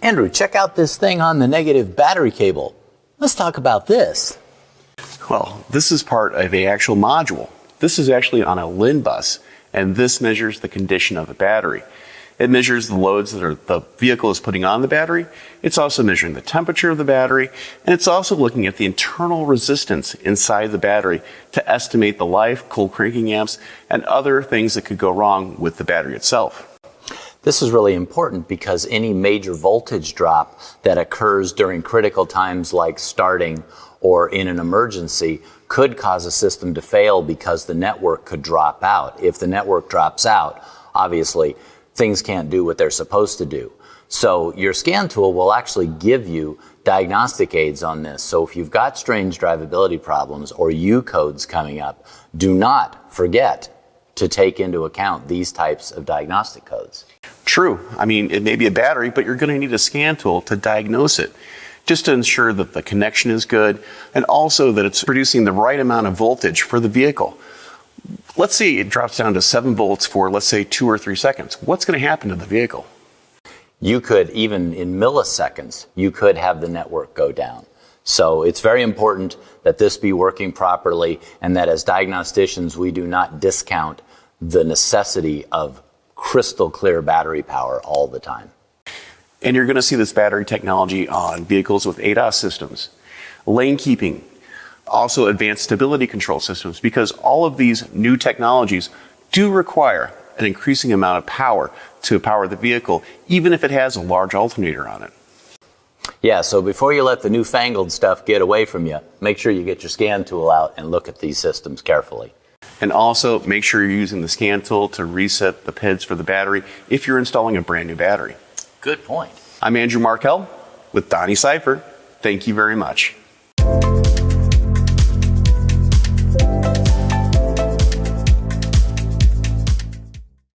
Andrew, check out this thing on the negative battery cable. Let's talk about this. Well, this is part of an actual module. This is actually on a LIN bus, and this measures the condition of the battery. It measures the loads that the vehicle is putting on the battery. It's also measuring the temperature of the battery, and it's also looking at the internal resistance inside the battery to estimate the life, cold cranking amps, and other things that could go wrong with the battery itself. This is really important because any major voltage drop that occurs during critical times like starting or in an emergency could cause a system to fail because the network could drop out. If the network drops out, obviously, things can't do what they're supposed to do. So your scan tool will actually give you diagnostic aids on this. So if you've got strange drivability problems or U codes coming up, do not forget to take into account these types of diagnostic codes. True. I mean, it may be a battery, but you're going to need a scan tool to diagnose it, just to ensure that the connection is good and also that it's producing the right amount of voltage for the vehicle. Let's say it drops down to 7 volts for, let's say, 2 or 3 seconds. What's going to happen to the vehicle? You could, even in milliseconds, you could have the network go down. So it's very important that this be working properly and that as diagnosticians, we do not discount the necessity of crystal clear battery power all the time. And you're going to see this battery technology on vehicles with ADAS systems, lane keeping, also advanced stability control systems, because all of these new technologies do require an increasing amount of power to power the vehicle, even if it has a large alternator on it. Yeah, so before you let the newfangled stuff get away from you, make sure you get your scan tool out and look at these systems carefully. And also make sure you're using the scan tool to reset the PIDs for the battery if you're installing a brand new battery. Good point. I'm Andrew Markell with Donnie Cypher. Thank you very much.